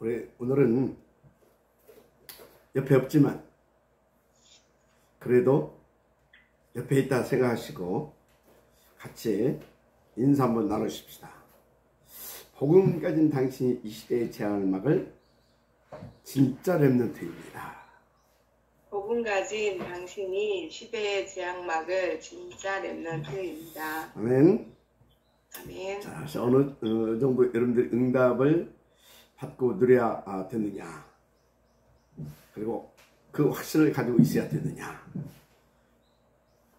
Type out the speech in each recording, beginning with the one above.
오늘은 옆에 없지만 그래도 옆에 있다 생각하시고 같이 인사 한번 나누십시다. 복음 가진 당신이 이 시대의 재앙을 막을 진짜 렘넌트입니다. 복음 가진 당신이 시대의 재앙 막을 진짜 렘넌트입니다. 아멘. 아멘. 자, 어느 정도 여러분들 응답을 받고 누려야 되느냐, 그리고 그 확신을 가지고 있어야 되느냐.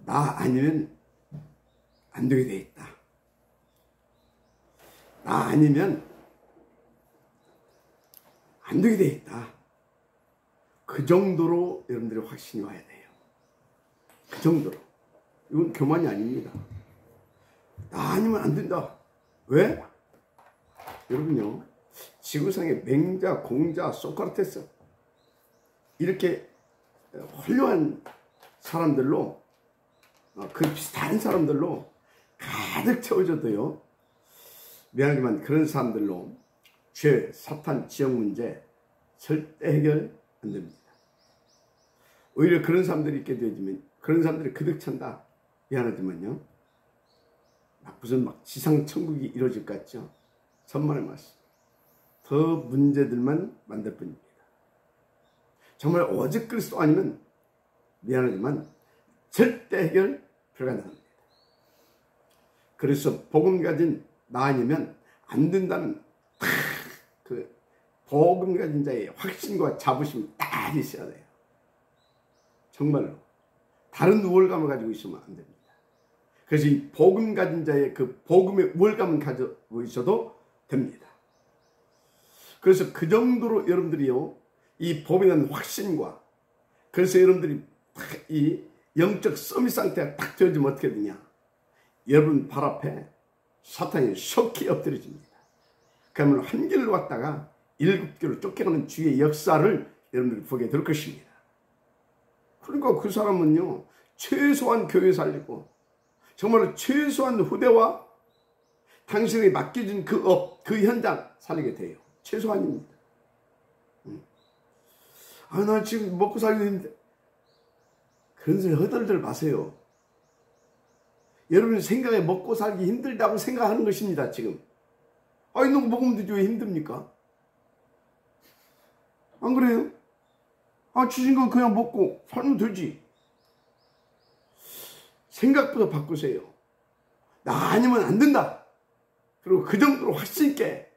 나 아니면 안 되게 돼 있다. 나 아니면 안 되게 돼 있다. 그 정도로 여러분들의 확신이 와야 돼요. 그 정도로. 이건 교만이 아닙니다. 나 아니면 안 된다. 왜? 여러분요, 지구상의 맹자, 공자, 소크라테스 이렇게 훌륭한 사람들로, 그 비슷한 사람들로 가득 채워져도요, 미안하지만 그런 사람들로 죄, 사탄, 지역 문제 절대 해결 안 됩니다. 오히려 그런 사람들이 있게 되어지면 그런 사람들이 그득 찬다. 미안하지만요, 무슨 막 지상 천국이 이루어질 것 같죠? 천만의 말씀. 더 문제들만 만들 뿐입니다. 정말 오직 그리스도 아니면 미안하지만 절대 해결 불가능합니다. 그래서 복음 가진 나 아니면 안 된다는 그 복음 가진 자의 확신과 자부심이 딱 있어야 돼요. 정말로 다른 우월감을 가지고 있으면 안 됩니다. 그래서 이 복음 가진 자의 그 복음의 우월감을 가지고 있어도 됩니다. 그래서 그 정도로 여러분들이요, 이 복음에 대한 확신과, 그래서 여러분들이 이 영적 서밋 상태가 딱 되어지면 어떻게 되냐, 여러분 발 앞에 사탄이 속히 엎드려집니다. 그러면 한 길로 왔다가 일곱 길로 쫓겨가는 주의 역사를 여러분들이 보게 될 것입니다. 그러니까 그 사람은요, 최소한 교회 살리고 정말로 최소한 후대와 당신에게 맡겨진 그 업, 그 현장 살리게 돼요. 최소한입니다. 나 지금 먹고 살기 힘든데, 그런 소리 허덜덜 마세요. 여러분 생각에 먹고 살기 힘들다고 생각하는 것입니다. 지금 이놈 먹으면 되지 왜 힘듭니까? 안 그래요? 주신 건 그냥 먹고 살면 되지. 생각부터 바꾸세요. 나 아니면 안 된다. 그리고 그 정도로 확신 있게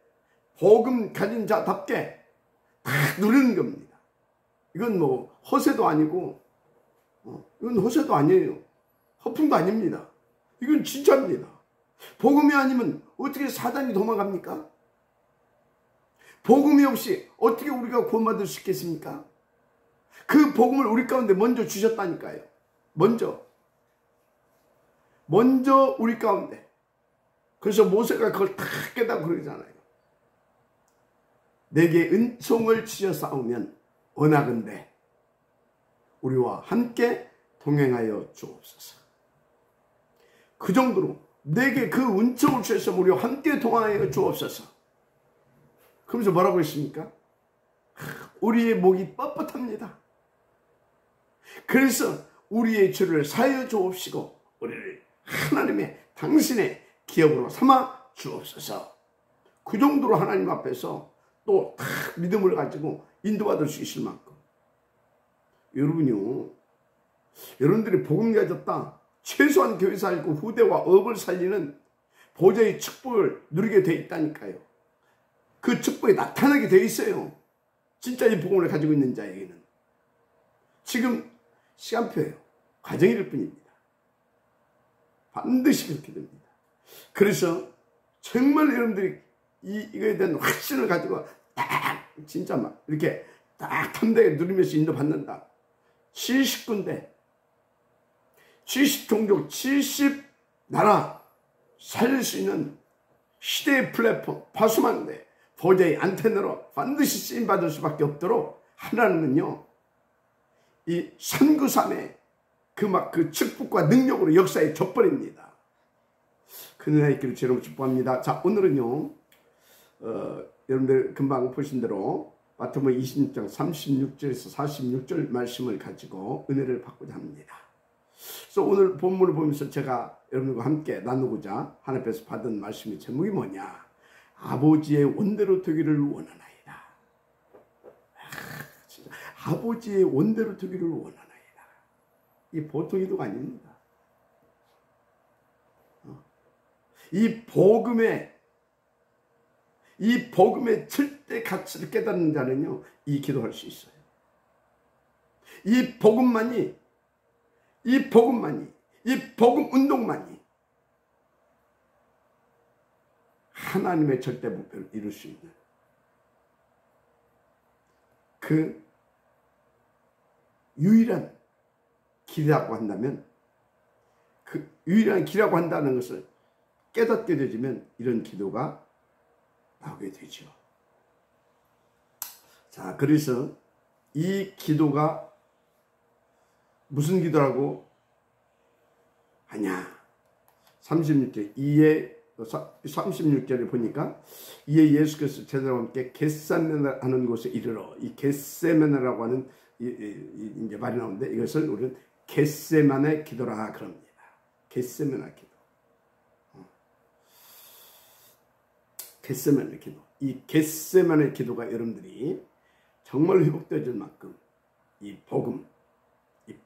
복음 가진 자답게 다 누리는 겁니다. 이건 뭐 허세도 아니고, 이건 허세도 아니에요. 허풍도 아닙니다. 이건 진짜입니다. 복음이 아니면 어떻게 사단이 도망갑니까? 복음이 없이 어떻게 우리가 구원받을 수 있겠습니까? 그 복음을 우리 가운데 먼저 주셨다니까요. 먼저 우리 가운데. 그래서 모세가 그걸 다 깨닫고 그러잖아요. 내게 은총을 지어 싸우면 원하건대 우리와 함께 동행하여 주옵소서. 그 정도로 내게 그 은총을 주셔서 우리와 함께 동행하여 주옵소서. 그러면서 뭐라고 했습니까? 우리의 목이 뻣뻣합니다. 그래서 우리의 죄를 사하여 주옵시고 우리를 하나님의 당신의 기업으로 삼아 주옵소서. 그 정도로 하나님 앞에서 또 다 믿음을 가지고 인도받을 수 있을 만큼. 여러분요, 여러분들이 복음 가졌다, 최소한 교회 살고 후대와 업을 살리는 보좌의 축복을 누리게 돼 있다니까요. 그 축복이 나타나게 돼 있어요. 진짜 이 복음을 가지고 있는 자에게는. 지금 시간표예요. 과정일 뿐입니다. 반드시 그렇게 됩니다. 그래서 정말 여러분들이 이거에 대한 확신을 가지고 딱 진짜 막 이렇게 딱 탐대게 누리면서 인도받는다. 70군데 70종족 70나라 살릴 수 있는 시대의 플랫폼 파수망대 보좌의 안테나로 반드시 쓰임받을 수밖에 없도록 하나님은요, 이 선구삼의 그 축복과 능력으로 역사에 져버립니다. 그 은혜의 길을 주로 축복합니다. 자, 오늘은요, 여러분들 금방 보신 대로 마태복음 26장 36절에서 46절 말씀을 가지고 은혜를 받고자 합니다. 그래서 오늘 본문을 보면서 제가 여러분들과 함께 나누고자 하나님 앞에서 받은 말씀의 제목이 뭐냐? 아버지의 원대로 되기를 원하나이다. 진짜 아버지의 원대로 되기를 원하나이다. 이 보통 기도가 아닙니다. 이 복음의 절대 가치를 깨닫는 자는요, 이 기도할 수 있어요. 이 복음만이, 이 복음 운동만이 하나님의 절대 목표를 이룰 수 있는 그 유일한 길이라고 한다면, 그 유일한 길이라고 한다는 것을 깨닫게 되지면 이런 기도가 나오게 되죠. 자, 그래서 이 기도가 무슨 기도라고 하냐? 36절에 보니까 이에 예수께서 제자들과 함께 겟세마네 하는 곳에 이르러, 이 겟세마네라고 하는 이제 말이 나오는데, 이것을 우리는 겟세마네 기도라 그럽니다. 겟세마네 기도. 겟세마네 기도. 이 겟세마네 기도가 여러분들이 정말 회복되어질 만큼 이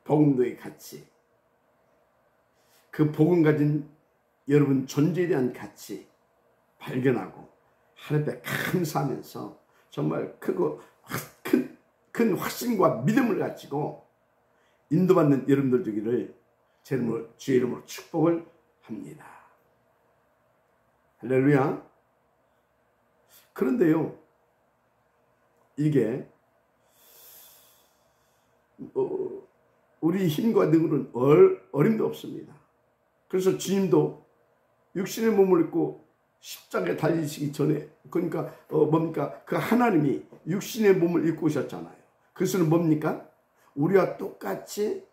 복음도의 가치, 그 복음 가진 여러분 존재에 대한 가치 발견하고 하나님께 감사하면서 정말 큰 확신과 믿음을 가지고 인도받는 여러분들 되기를 주의 이름으로 축복을 합니다. 할렐루야. 그런데요, 이게 우리 힘과 능력은 어림도 없습니다. 그래서 주님도 육신의 몸을 입고 십자가에 달리시기 전에, 그러니까 뭡니까? 그 하나님이 육신의 몸을 입고 오셨잖아요. 그것은 뭡니까? 우리와 똑같이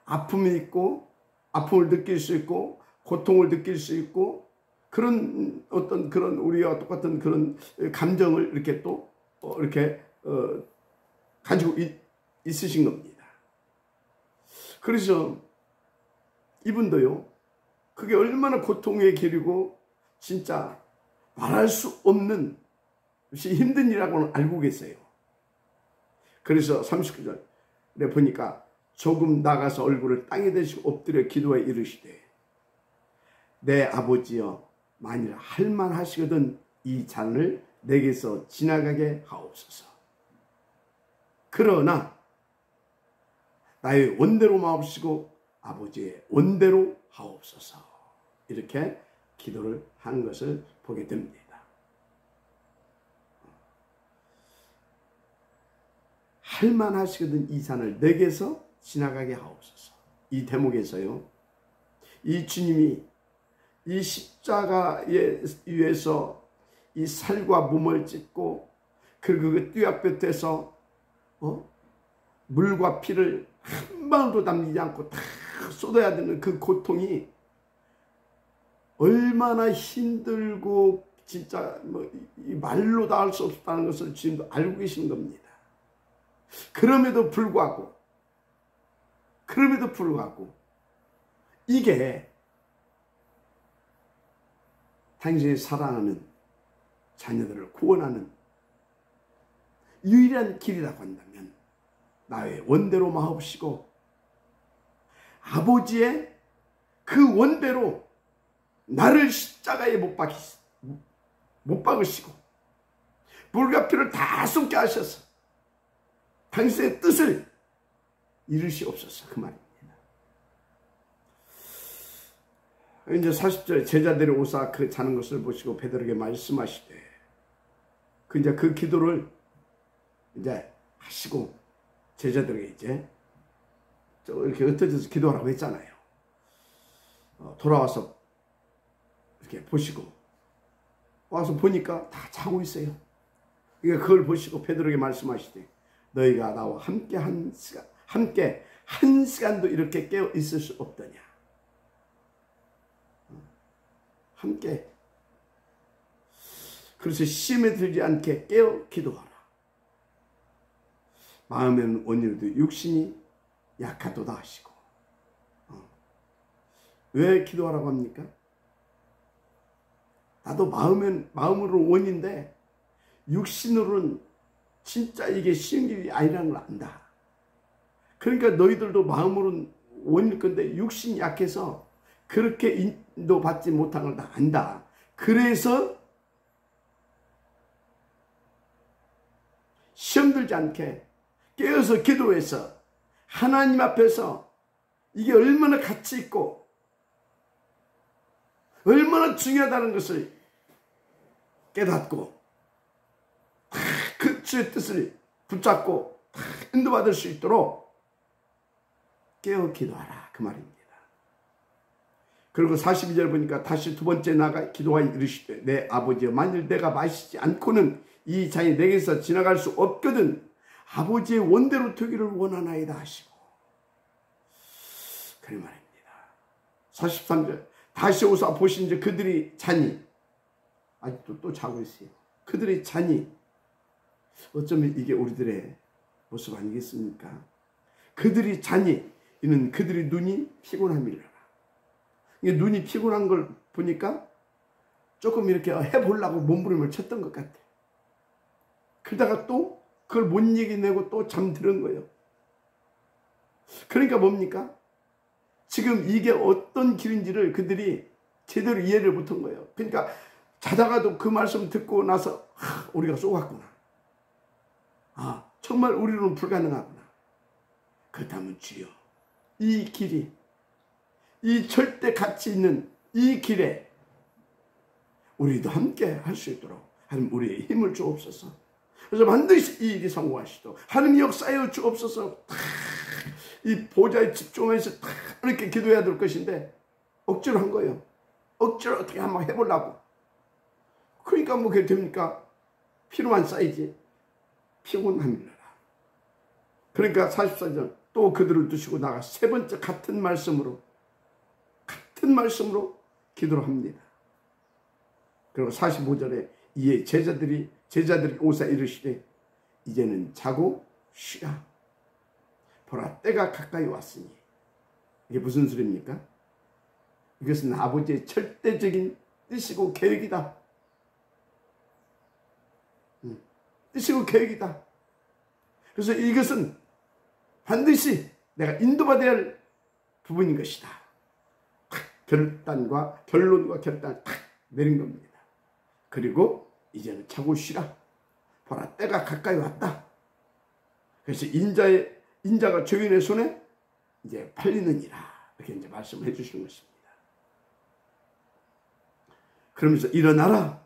아픔이 있고, 아픔을 느낄 수 있고, 고통을 느낄 수 있고, 그런 우리와 똑같은 그런 감정을 이렇게 또 가지고 있으신 겁니다. 그래서 이분도요, 그게 얼마나 고통의 길이고 진짜 말할 수 없는 힘든 일이라고는 알고 계세요. 그래서 39절에 보니까 조금 나가서 얼굴을 땅에 대시고 엎드려 기도에 이르시되, 내 아버지여, 만일 할만하시거든 이 잔을 내게서 지나가게 하옵소서. 그러나 나의 원대로 마옵시고 아버지의 원대로 하옵소서. 이렇게 기도를 한 것을 보게 됩니다. 할만하시거든 이 잔을 내게서 지나가게 하옵소서. 이 대목에서요, 이 주님이 이 십자가에 위해서 이 살과 몸을 찢고, 그리고 그 뙤약볕에서 물과 피를 한 방울도 남기지 않고 다 쏟아야 되는 그 고통이 얼마나 힘들고 진짜 말로 다 할 수 없다는 것을 주님도 알고 계신 겁니다. 그럼에도 불구하고 이게 당신이 사랑하는 자녀들을 구원하는 유일한 길이라고 한다면, 나의 원대로 마옵시고 아버지의 그 원대로 나를 십자가에 못 박으시고 물과 피를 다 쏟게 하셔서 당신의 뜻을 이루시옵소서, 그 말입니다. 이제 40절에 제자들이 오사 그 자는 것을 보시고 베드로에게 말씀하시되, 그 기도를 이제 하시고 제자들에게 이제 이렇게 흩어져서 기도하라고 했잖아요. 돌아와서 이렇게 보시고, 와서 보니까 다 자고 있어요. 그러니까 그걸 보시고 베드로에게 말씀하시되, 너희가 나와 함께 한 시간도 이렇게 깨어 있을 수 없더냐. 함께. 그래서 시험에 들지 않게 깨어 기도하라. 마음에는 원이라도 육신이 약하도다 하시고. 왜 기도하라고 합니까? 나도 마음으로 원인데 육신으로는 진짜 이게 쉬운 길이 아니라는 걸 안다. 그러니까 너희들도 마음으로는 원일 건데 육신이 약해서 그렇게 인도받지 못한 걸 다 안다. 그래서 시험 들지 않게 깨어서 기도해서 하나님 앞에서 이게 얼마나 가치 있고 얼마나 중요하다는 것을 깨닫고 그 주의 뜻을 붙잡고 인도받을 수 있도록 깨어 기도하라 그 말입니다. 그리고 42절 보니까 다시 두 번째 나가 기도하여 이르시되 내 아버지여 만일 내가 마시지 않고는 이 잔이 내게서 지나갈 수 없거든 아버지의 원대로 되기를 원하나이다 하시고 그 말입니다. 43절 다시 오사 보신즉 그들이 자니 아직도 또 자고 있어요. 그들이 자니 어쩌면 이게 우리들의 모습 아니겠습니까? 그들이 자니 이는 그들이 눈이 피곤함이라. 이게 눈이 피곤한 걸 보니까 조금 이렇게 해보려고 몸부림을 쳤던 것 같아. 그러다가 또 그걸 못 이겨내고 또 잠드는 거예요. 그러니까 뭡니까? 지금 이게 어떤 길인지를 그들이 제대로 이해를 못한 거예요. 그러니까 자다가도 그 말씀 듣고 나서 우리가 쏘았구나. 정말 우리로는 불가능하구나. 그렇다면 주여 이 길이 이 절대 가치 있는 이 길에 우리도 함께 할 수 있도록 하나님 우리의 힘을 주옵소서. 그래서 반드시 이 일이 성공하시도록 하나님 역사하여 주옵소서. 이 보좌에 집중해서 이렇게 기도해야 될 것인데 억지로 한 거예요. 억지로 어떻게 한번 해보려고. 그러니까 뭐 그게 됩니까? 피로만 쌓이지. 피곤함이라. 그러니까 44절 또 그들을 두시고 나가 세 번째 같은 말씀으로 기도를 합니다. 그리고 45절에 이에 제자들이 오사 이르시되 이제는 자고 쉬라. 보라 때가 가까이 왔으니. 이게 무슨 소리입니까? 이것은 아버지의 절대적인 뜻이고 계획이다. 뜻이고 계획이다. 그래서 이것은 반드시 내가 인도받아야 할 부분인 것이다. 결론과 결단을 탁 내린 겁니다. 그리고 이제는 자고 쉬라. 보라 때가 가까이 왔다. 그래서 인자가 죄인의 손에 이제 팔리느니라. 이렇게 이제 말씀을 해주시는 것입니다. 그러면서 일어나라.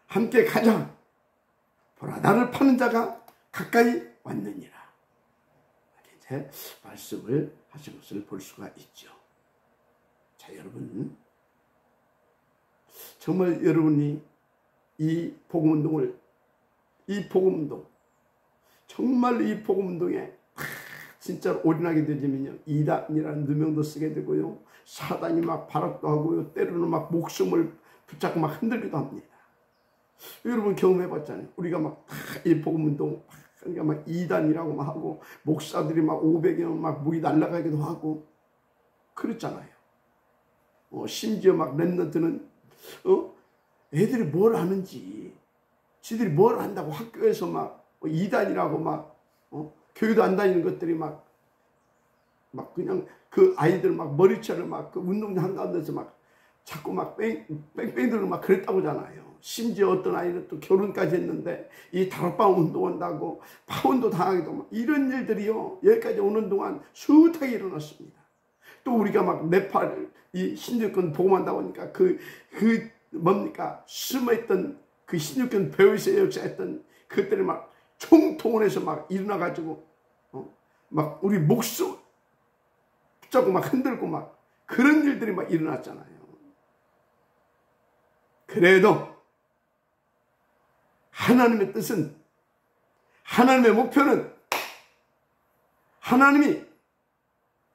함께 가자. 보라 나를 파는 자가 가까이 왔느니라. 이렇게 이제 말씀을 하신 것을 볼 수가 있죠. 자, 여러분, 정말 여러분이 이 복음운동, 정말 이 복음운동에 진짜로 올인하게 되지면요, 이단이라는 누명도 쓰게 되고요, 사단이 막 발악도 하고요, 때로는 막 목숨을 붙잡고 막 흔들기도 합니다. 여러분 경험해봤잖아요. 우리가 막 이 복음운동, 그러니까 막 이단이라고 막 하고, 목사들이 막 500여 명 막 무기 날라가기도 하고, 그랬잖아요. 심지어 막 랩런트는 애들이 뭘 아는지, 지들이 뭘 안다고 학교에서 막 이단이라고 막 교회도 안 다니는 것들이 막 그냥 그 아이들 막 머리채를 막 그 운동장 한가운데서 막 자꾸 막 뺑뺑들고 막 그랬다고잖아요. 심지어 어떤 아이는 또 결혼까지 했는데 이 다락방 운동한다고 파혼도 당하기도 막 이런 일들이요, 여기까지 오는 동안 숱하게 일어났습니다. 또 우리가 막 네팔 이 신주권 복음한다고 하니까 뭡니까? 숨어있던 그 신주권 배우에서 역사했던 그것들이 막 총동원해서 막 일어나가지고 막 우리 목숨 붙잡고 막 흔들고 막 그런 일들이 막 일어났잖아요. 그래도 하나님의 뜻은, 하나님의 목표는 하나님이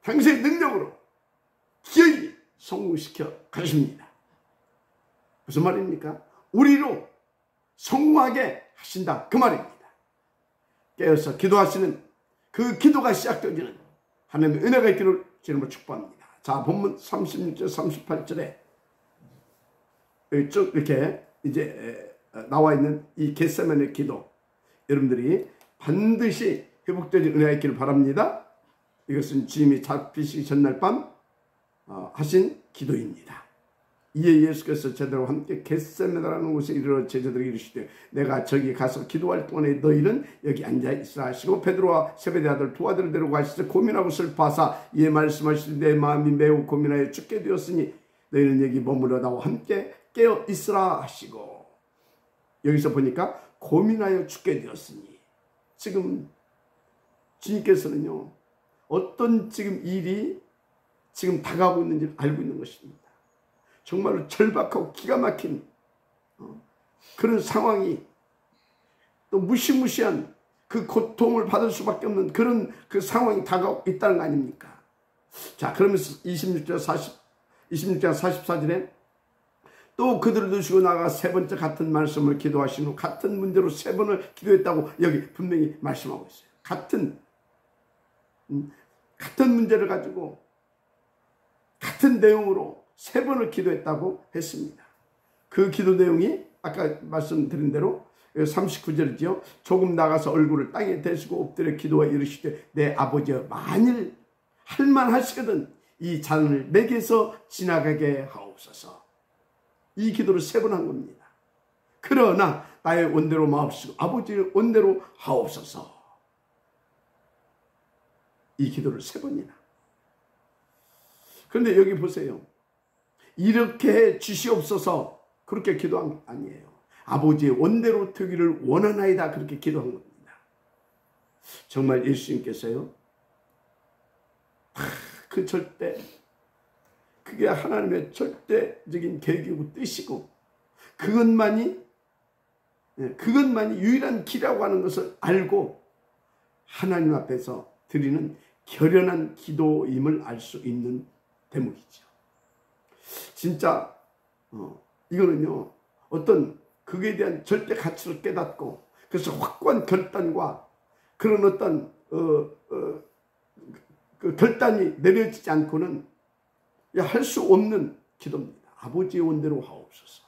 당신의 능력으로 기어이 성공시켜 가십니다. 무슨 말입니까? 우리로 성공하게 하신다, 그 말입니다. 깨어서 기도하시는 그 기도가 시작되어지는 하나님의 은혜가 있기를 주님으로 축복합니다. 자, 본문 36절 38절에 쭉 이렇게 이제 나와 있는 이 겟세마네 기도, 여러분들이 반드시 회복되는 은혜가 있기를 바랍니다. 이것은 주님이 잡히시기 전날 밤 하신 기도입니다. 이에 예수께서 제자들과 함께 겟세마네라는 곳에 이르러 제자들에게 이르시되 내가 저기 가서 기도할 동안에 너희는 여기 앉아 있으라 하시고 베드로와 세베대 아들 두 아들을 데리고 가시되 고민하고 슬퍼하사 이에 말씀하시되 내 마음이 매우 고민하여 죽게 되었으니 너희는 여기 머무러 나와 함께 깨어 있으라 하시고, 여기서 보니까 고민하여 죽게 되었으니 지금 주님께서는요 어떤 지금 일이 지금 다가오고 있는지 알고 있는 것입니다. 정말로 절박하고 기가 막힌 그런 상황이, 또 무시무시한 그 고통을 받을 수밖에 없는 그런 그 상황이 다가오고 있다는 거 아닙니까? 자, 그러면서 26절 44절에 또 그들을 두시고 나가 세 번째 같은 말씀을 기도하신 후 같은 문제로 세 번을 기도했다고 여기 분명히 말씀하고 있어요. 같은 문제를 가지고 같은 내용으로 세 번을 기도했다고 했습니다. 그 기도 내용이 아까 말씀드린 대로 39절이죠. 조금 나가서 얼굴을 땅에 대시고 엎드려 기도하 이르시되 내 아버지여 만일 할만하시거든 이 잔을 내게서 지나가게 하옵소서. 이 기도를 세 번 한 겁니다. 그러나 나의 원대로 마옵시고 아버지의 원대로 하옵소서. 이 기도를 세 번이나. 그런데 여기 보세요. 이렇게 해 주시옵소서 그렇게 기도한 게 아니에요. 아버지의 원대로 되기를 원하나이다 그렇게 기도한 겁니다. 정말 예수님께서요 그 절대, 그게 하나님의 절대적인 계획이고 뜻이고 그것만이 유일한 길이라고 하는 것을 알고 하나님 앞에서 드리는 결연한 기도임을 알 수 있는 대목이죠. 진짜 이거는요 어떤 그에 대한 절대 가치를 깨닫고 그래서 확고한 결단과 그런 어떤 그 결단이 내려지지 않고는 할 수 없는 기도입니다. 아버지의 원대로 하옵소서.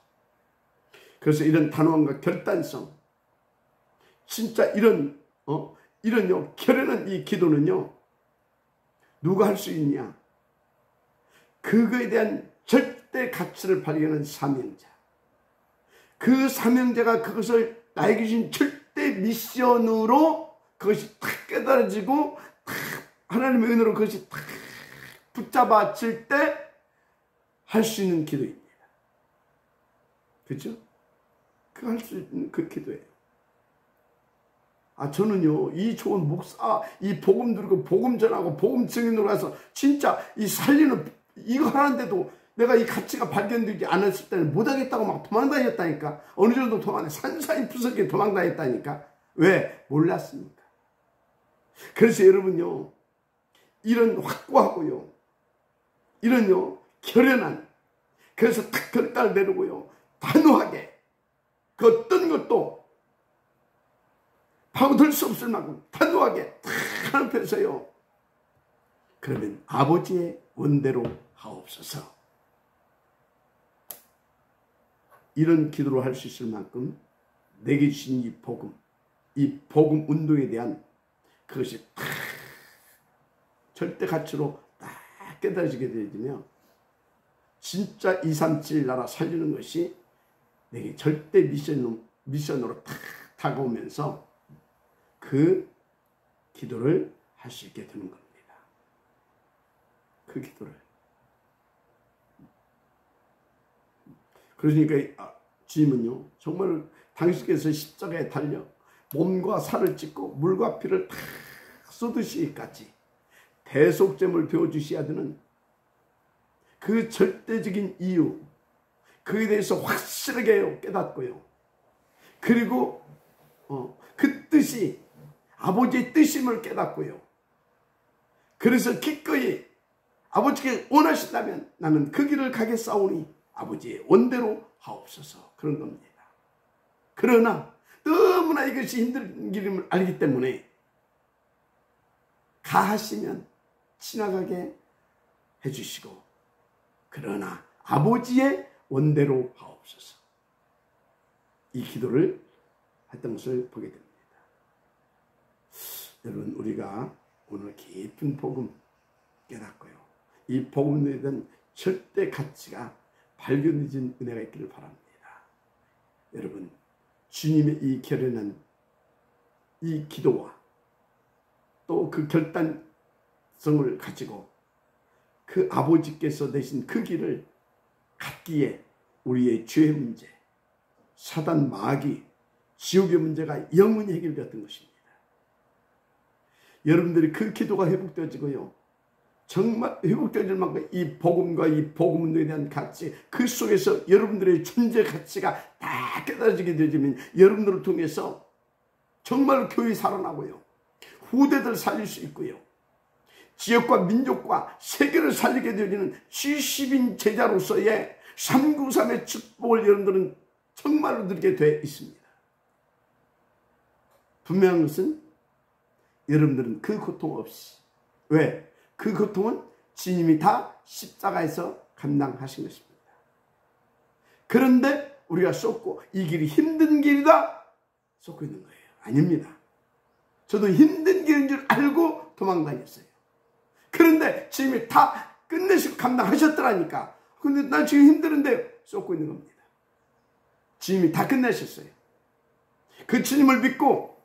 그래서 이런 단호함과 결단성, 진짜 이런요 결연한 이 기도는요 누가 할 수 있냐? 그거에 대한 절대 가치를 발견한 사명자, 그 사명자가 그것을 나에게 주신 절대 미션으로 그것이 탁 깨달아지고 탁 하나님의 은혜로 그것이 탁 붙잡아질 때 할 수 있는 기도입니다. 그렇죠? 그 할 수 있는 그 기도예요. 저는요 이 좋은 목사, 이 복음 들고 복음 전하고 복음 증인으로 가서 진짜 이 살리는 이거 하는데도 내가 이 가치가 발견되지 않았을 때는 못하겠다고 막 도망다녔다니까. 어느 정도 산산이 푸석에 도망다녔다니까. 왜? 몰랐으니까. 그래서 여러분요 이런 확고하고요 이런요 결연한, 그래서 딱 결단을 내리고요 단호하게 그 어떤 것도 파고들 수 없을 만큼 단호하게 탁 하는 편에서요 그러면 아버지의 원대로 하옵소서. 이런 기도를 할 수 있을 만큼 내게 주신 이 복음 운동에 대한 그것이 탁 절대 가치로 딱 깨달아지게 되어지며 진짜 237 나라 살리는 것이 내게 절대 미션으로 탁 다가오면서 그 기도를 할 수 있게 되는 겁니다. 그 기도를. 그러니까 주님은요 정말 당신께서 십자가에 달려 몸과 살을 찢고 물과 피를 다 쏟으시기까지 대속죄를 배워주셔야 되는 그 절대적인 이유, 그에 대해서 확실하게 깨닫고요 그리고 그 뜻이 아버지의 뜻임을 깨닫고요 그래서 기꺼이 아버지께 원하신다면 나는 그 길을 가겠사오니 아버지의 원대로 하옵소서. 그런 겁니다. 그러나 너무나 이것이 힘든 길임을 알기 때문에 가하시면 지나가게 해주시고, 그러나 아버지의 원대로 하옵소서, 이 기도를 했던 것을 보게 됩니다. 여러분, 우리가 오늘 깊은 복음 깨닫고요, 이 복음에 대한 절대 가치가 발견해진 은혜가 있기를 바랍니다. 여러분, 주님의 이 결연한 이 기도와 또 그 결단성을 가지고 그 아버지께서 내신 그 길을 갔기에 우리의 죄의 문제, 사단 마귀, 지옥의 문제가 영원히 해결되었던 것입니다. 여러분들이 그 기도가 회복되어지고요, 정말 회복되어질 만큼 이 복음과 이 복음에 대한 가치, 그 속에서 여러분들의 존재 가치가 다 깨달아지게 되면 여러분들을 통해서 정말 교회 살아나고요, 후대들 살릴 수 있고요, 지역과 민족과 세계를 살리게 되어지는 70인 제자로서의 393의 축복을 여러분들은 정말로 누리게 되어 있습니다. 분명한 것은 여러분들은 그 고통 없이, 왜? 그 고통은 주님이 다 십자가에서 감당하신 것입니다. 그런데 우리가 쏟고 이 길이 힘든 길이다 쏟고 있는 거예요. 아닙니다. 저도 힘든 길인 줄 알고 도망 다녔어요. 그런데 주님이 다 끝내시고 감당하셨더라니까. 근데 난 지금 힘드는데 쏟고 있는 겁니다. 주님이 다 끝내셨어요. 그 주님을 믿고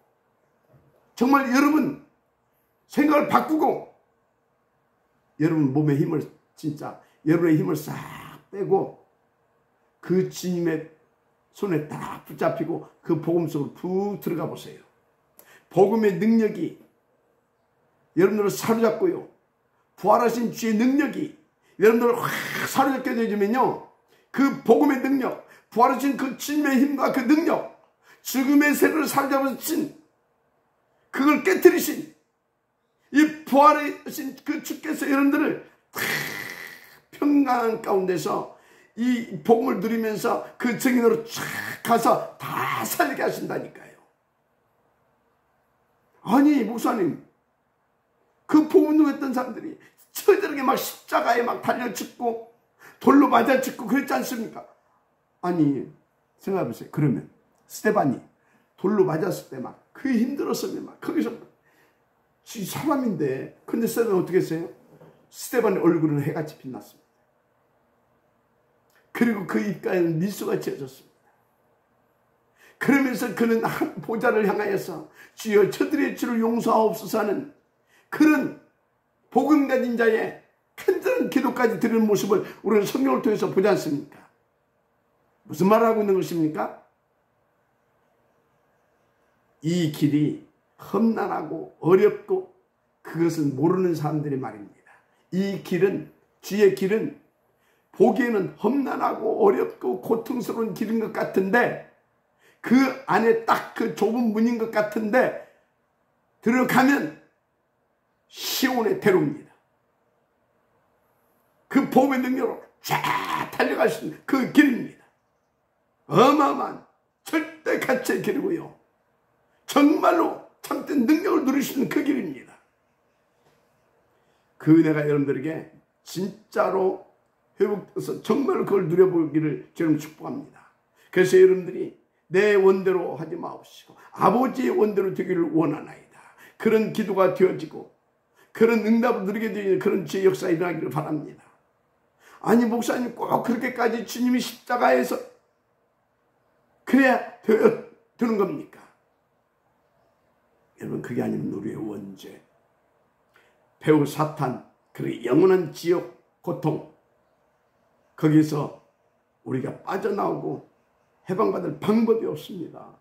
정말 여러분 생각을 바꾸고 여러분 몸의 힘을, 진짜 여러분의 힘을 싹 빼고 그 주님의 손에 딱 붙잡히고 그 복음 속으로 푹 들어가 보세요. 복음의 능력이 여러분들을 사로잡고요, 부활하신 주의 능력이 여러분들을 확 사로잡게 되어지면요, 그 복음의 능력, 부활하신 그 주님의 힘과 그 능력, 죽음의 세를 사로잡으신 그걸 깨뜨리신 이 부활하신 그 주께서 여러분들을 평강 가운데서 이 복음을 누리면서 그 증인으로 쫙 가서 다 살게 하신다니까요. 아니 목사님, 그 복음 누렸던 사람들이 저들에게 막 십자가에 막 달려 죽고 돌로 맞아 죽고 그랬지 않습니까? 아니 생각해보세요. 그러면 스데반이 돌로 맞았을 때 막 그 힘들었으면 막 거기서 사람인데, 근데 스데반은 어떻게 했어요? 스데반의 얼굴은 해같이 빛났습니다. 그리고 그 입가에는 미소가 지어졌습니다. 그러면서 그는 한 보좌를 향하여서 주여 저들의 죄를 용서하옵소서 하는 그런 복음 가진 자의 간절한 기도까지 드리는 모습을 우리는 성경을 통해서 보지 않습니까? 무슨 말을 하고 있는 것입니까? 이 길이 험난하고 어렵고 그것은 모르는 사람들의 말입니다. 이 길은, 주의 길은 보기에는 험난하고 어렵고 고통스러운 길인 것 같은데, 그 안에 딱 그 좁은 문인 것 같은데 들어가면 시온의 대로입니다. 그 복음의 능력으로 쫙 달려갈 수 있는 그 길입니다. 어마어마한 절대 가치의 길이고요, 정말로 참된 능력을 누릴 수 있는 그 길입니다. 그 은혜가 여러분들에게 진짜로 회복돼서 정말로 그걸 누려보기를 저는 축복합니다. 그래서 여러분들이 내 원대로 하지 마옵시고 아버지의 원대로 되기를 원하나이다. 그런 기도가 되어지고 그런 응답을 누리게 되는 그런 주의 역사가 일어나기를 바랍니다. 아니 목사님 꼭 그렇게까지 주님이 십자가에서 그래야 되는 겁니까? 여러분, 그게 아니면 우리의 원죄, 배우 사탄, 그리고 영원한 지옥 고통, 거기서 우리가 빠져나오고 해방받을 방법이 없습니다.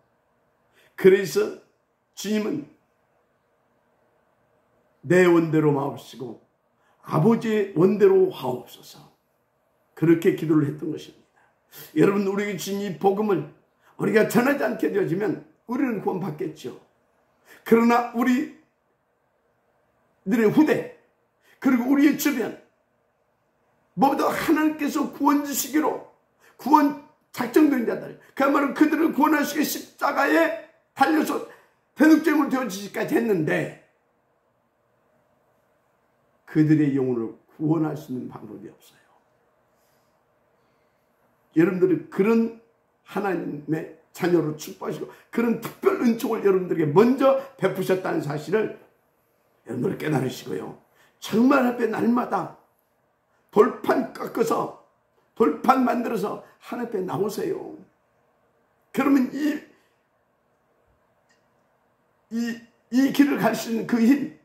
그래서 주님은 내 원대로 마옵시고 아버지의 원대로 하옵소서, 그렇게 기도를 했던 것입니다. 여러분, 우리에게 주신 이 복음을 우리가 전하지 않게 되어지면 우리는 구원받겠죠. 그러나 우리들의 후대, 그리고 우리의 주변, 모두 하나님께서 구원 주시기로, 구원 작정된 자들, 그야말로 그들을 구원하시기 십자가에 달려서 대속제물 되어지기까지 했는데 그들의 영혼을 구원할 수 있는 방법이 없어요. 여러분들은 그런 하나님의 자녀로 축복하시고 그런 특별 은총을 여러분들에게 먼저 베푸셨다는 사실을 여러분들 깨달으시고요. 정말 앞에 날마다 돌판 깎아서 돌판 만들어서 하나님 앞에 나오세요. 그러면 이 길을 갈 수 있는 그 힘,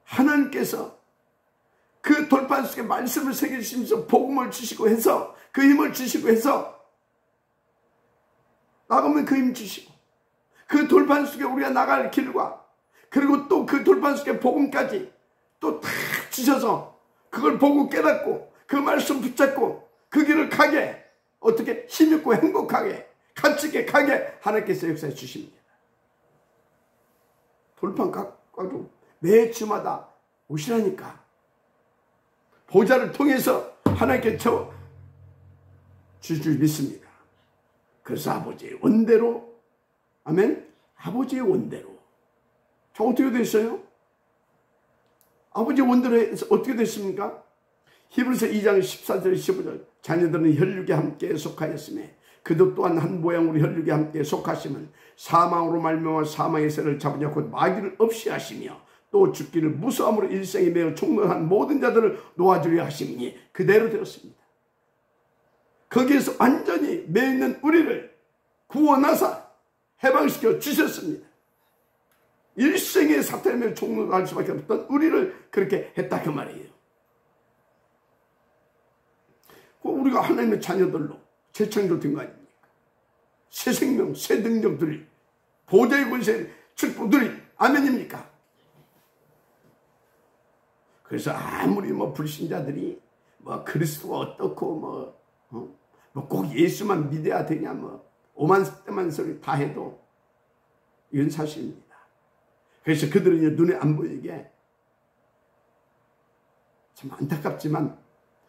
하나님께서 그 돌판 속에 말씀을 새기시면서 복음을 주시고 해서 그 힘을 주시고 해서 나가면 그 힘 주시고 그 돌판 속에 우리가 나갈 길과 그리고 또 그 돌판 속에 복음까지 또 다 주셔서 그걸 보고 깨닫고 그 말씀 붙잡고 그 길을 가게 어떻게 힘있고 행복하게 가치있게 가게 하나님께서 역사해 주십니다. 돌판 깎아도 매 주마다 오시라니까. 보좌를 통해서 하나님께 주실 믿습니다. 그래서 아버지의 원대로, 아멘, 아버지의 원대로. 자, 어떻게 됐어요? 아버지의 원대로 해서 어떻게 됐습니까? 히브리서 2장 14절 15절 자녀들은 혈육에 함께 속하였으며 그도 또한 한 모양으로 혈육에 함께 속하심은 사망으로 말미암아 사망의 세를 잡으냐 곧 마귀를 없이 하시며 또 죽기를 무서함으로 일생에 매어 총론한 모든 자들을 놓아주려 하심이니 그대로 되었습니다. 거기에서 완전히 매있는 우리를 구원하사 해방시켜 주셨습니다. 일생에 사탄에 매어 총론할 수밖에 없던 우리를 그렇게 했다 그 말이에요. 우리가 하나님의 자녀들로 재창조된 거 아닙니까? 새 생명, 새 능력들이 보좌의 권세, 축복들이 아멘입니까? 그래서 아무리 불신자들이 그리스도가 어떻고 꼭 예수만 믿어야 되냐 오만 때만 소리 다 해도 이건 사실입니다. 그래서 그들은 눈에 안 보이게 참 안타깝지만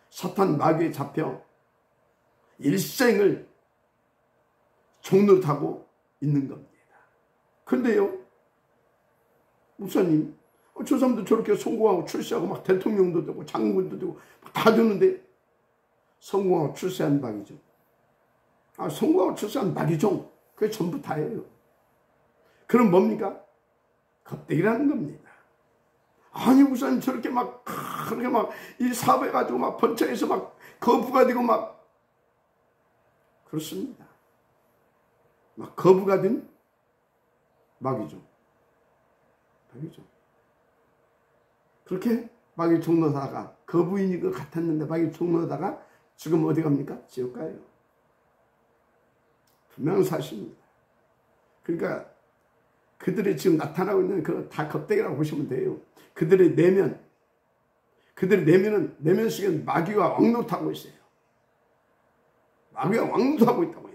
사탄 마귀에 잡혀 일생을 종노릇하고 있는 겁니다. 근데요, 목사님, 저 사람도 저렇게 성공하고 출세하고 막 대통령도 되고 장군도 되고 다 되는데 성공하고 출세한 막이죠. 성공하고 출세한 막이죠. 그게 전부 다예요. 그럼 뭡니까? 겁대기라는 겁니다. 아니 목사님 저렇게 그렇게 일 사업해가지고 번창해서 거부가 되고 그렇습니다. 거부가 된 막이죠. 그렇게 마귀 종로다가 거부인인 것 같았는데 마귀 종로다가 지금 어디 갑니까? 지옥 가요. 분명한 사실입니다. 그러니까 그들이 지금 나타나고 있는 그거 다 겁대기라고 보시면 돼요. 그들의 내면은 내면 속에 마귀가 왕노릇하고 있어요. 마귀가 왕노릇하고 있다고요.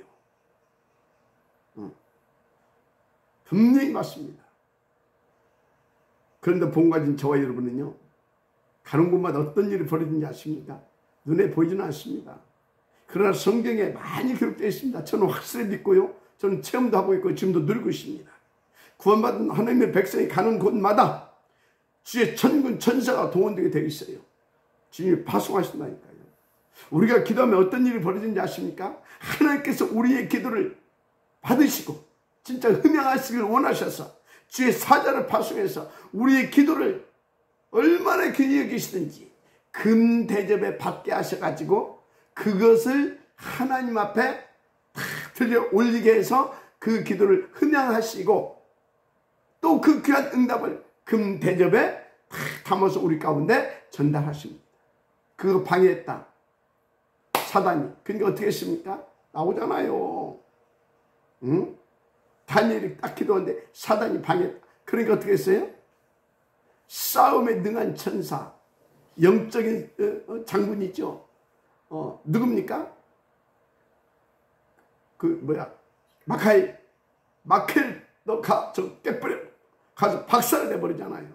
분명히 맞습니다. 그런데 본 가진 저와 여러분은요, 가는 곳마다 어떤 일이 벌어지는지 아십니까? 눈에 보이지는 않습니다. 그러나 성경에 많이 기록되어 있습니다. 저는 확실히 믿고요, 저는 체험도 하고 있고 지금도 누리고 있습니다. 구원받은 하나님의 백성이 가는 곳마다 주의 천군 천사가 동원되게 되어 있어요. 주님이 파송하신다니까요. 우리가 기도하면 어떤 일이 벌어지는지 아십니까? 하나님께서 우리의 기도를 받으시고 진짜 흠양하시길 원하셔서 주의 사자를 파송해서 우리의 기도를 얼마나 귀히 여기시든지 금 대접에 받게 하셔가지고 그것을 하나님 앞에 다 들려 올리게 해서 그 기도를 흠양하시고 또 그 귀한 응답을 금 대접에 다 담아서 우리 가운데 전달하십니다. 그거 방해했다 사단이. 그러니까 어떻게 했습니까? 나오잖아요. 응? 다니엘이 딱 기도하는데 사단이 방해했다. 그러니까 어떻게 했어요? 싸움에 능한 천사, 영적인 장군이죠. 누굽니까? 마켈 너 저 깨버려 가서 박살을 내버리잖아요.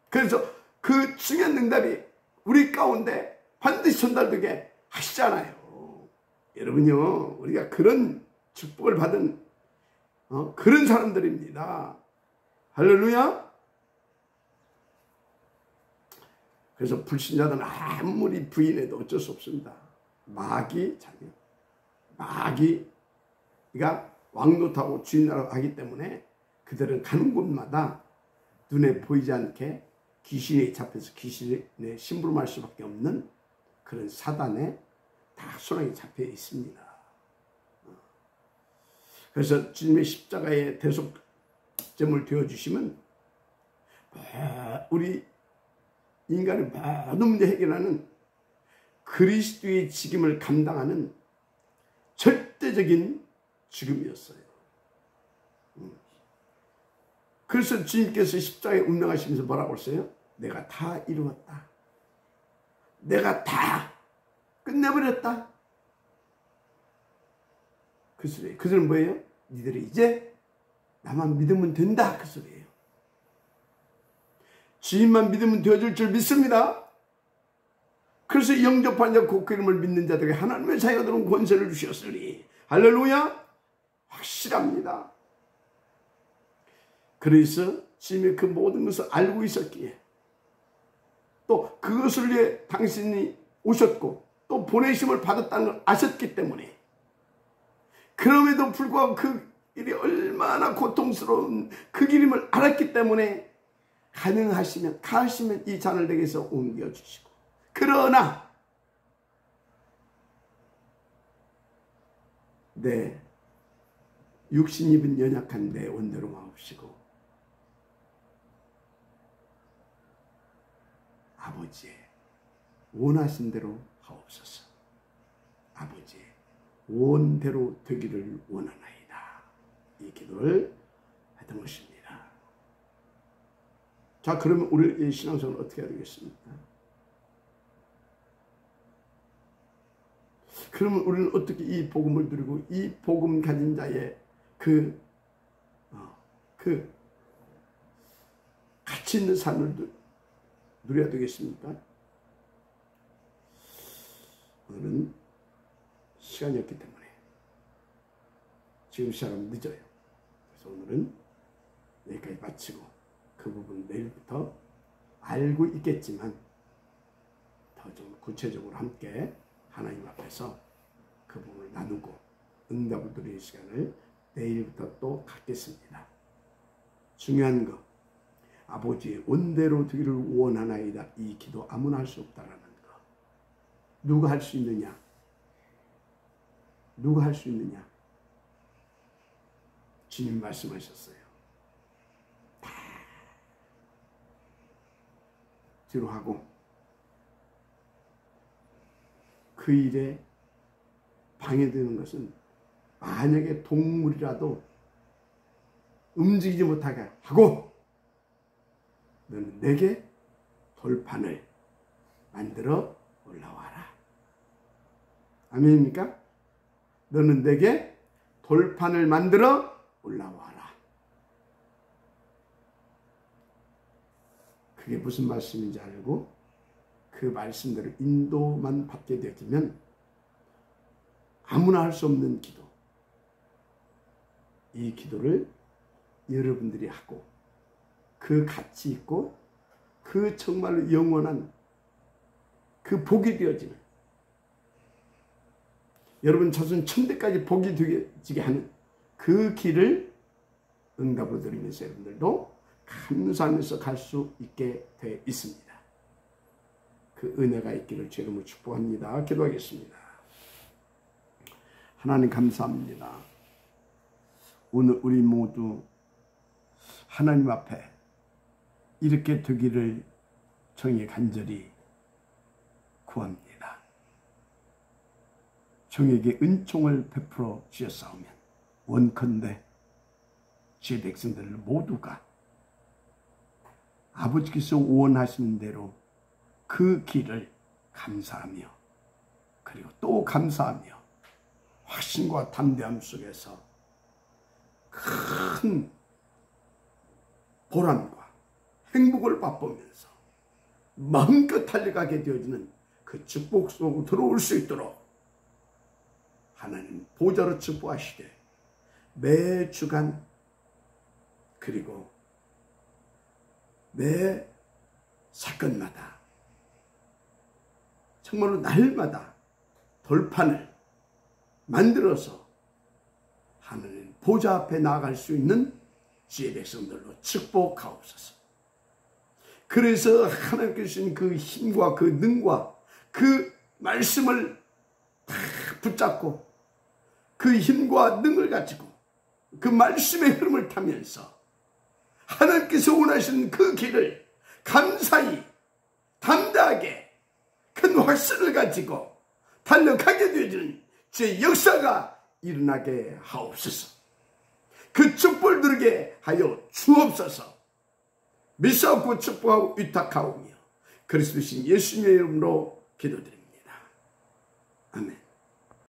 그래서 그 중요한 응답이 우리 가운데 반드시 전달되게 하시잖아요. 여러분요, 우리가 그런 축복을 받은 그런 사람들입니다. 할렐루야. 그래서 불신자들은 아무리 부인해도 어쩔 수 없습니다. 마귀 자녀, 마귀가 왕노타고 주인나라고 하기 때문에 그들은 가는 곳마다 눈에 보이지 않게 귀신에 잡혀서 귀신의 심부름할 수밖에 없는 그런 사단에 다 소랑이 잡혀 있습니다. 그래서 주님의 십자가의 대속제물 되어주시면 우리 인간의 모든 문제 해결하는 그리스도의 직임을 감당하는 절대적인 죽음이었어요. 그래서 주님께서 십자가에 운명하시면서 뭐라고 했어요? 내가 다 이루었다. 내가 다 끝내버렸다. 그 소리예요. 그 소리는 뭐예요? 니들이 이제 나만 믿으면 된다. 그 소리예요. 주님만 믿으면 되어줄 줄 믿습니다. 그래서 영접한 자 곧 그 이름을 믿는 자들에게 하나님의 자녀들은 권세를 주셨으니 할렐루야. 확실합니다. 그래서 주님의 그 모든 것을 알고 있었기에 또 그것을 위해 당신이 오셨고 또 보내심을 받았다는 걸 아셨기 때문에 그럼에도 불구하고 그 일이 얼마나 고통스러운 그 길임을 알았기 때문에 가능하시면 이 잔을 내게서 옮겨주시고 그러나 내 육신 입은 연약한 내 원대로 마옵시고 아버지의 원하신 대로 하옵소서. 아버지의 원대로 되기를 원하나이다. 이 기도를 했던 것입니다. 자, 그러면 우리의 신앙생활은 어떻게 해야 되겠습니까? 그러면 우리는 어떻게 이 복음을 누리고 이 복음 가진 자의 그 가치 있는 삶을 누려야 되겠습니까? 오늘은 시간이 없기 때문에 지금 시작하면 늦어요. 그래서 오늘은 여기까지 마치고 그 부분 내일부터 알고 있겠지만 더 좀 구체적으로 함께 하나님 앞에서 그 부분을 나누고 응답을 드리는 시간을 내일부터 또 갖겠습니다. 중요한 거 아버지의 원대로 되기를 원하나이다. 이 기도 아무나 할 수 없다라는 거. 누가 할 수 있느냐? 누가 할 수 있느냐? 주님 말씀하셨어요. 다 뒤로 하고 그 일에 방해되는 것은 만약에 동물이라도 움직이지 못하게 하고 너는 내게 돌판을 만들어 올라와라. 아멘입니까? 너는 내게 돌판을 만들어 올라와라. 그게 무슨 말씀인지 알고 그 말씀대로 인도만 받게 되어지면 아무나 할 수 없는 기도, 이 기도를 여러분들이 하고 그 가치 있고 그 정말로 영원한 그 복이 되어지는 여러분 자손 천대까지 복이 되어지게 하는 그 길을 응답으로 드리면서 여러분들도 감사하면서 갈 수 있게 되어 있습니다. 그 은혜가 있기를 주 이름으로 축복합니다. 기도하겠습니다. 하나님 감사합니다. 오늘 우리 모두 하나님 앞에 이렇게 되기를 정의 간절히 구합니다. 정에게 은총을 베풀어 주셨사오면 원컨대 주의 백성들 모두가 아버지께서 원하시는 대로 그 길을 감사하며 그리고 또 감사하며 확신과 담대함 속에서 큰 보람과 행복을 맛보면서 마음껏 달려가게 되어지는 그 축복 속으로 들어올 수 있도록 하나님 보좌로 축복하시되 매 주간 그리고 매 사건마다 정말로 날마다 돌판을 만들어서 하나님 보좌 앞에 나아갈 수 있는 지혜 백성들로 축복하옵소서. 그래서 하나님께서 주신 그 힘과 그 능과 그 말씀을 다 붙잡고 그 힘과 능을 가지고 그 말씀의 흐름을 타면서 하나님께서 원하시는 그 길을 감사히 담대하게 큰 확신을 가지고 달려가게 되어지는 제 역사가 일어나게 하옵소서. 그 축복을 누리게 하여 주옵소서. 믿사옵고 축복하고 위탁하오며 그리스도신 예수님의 이름으로 기도드립니다. 아멘.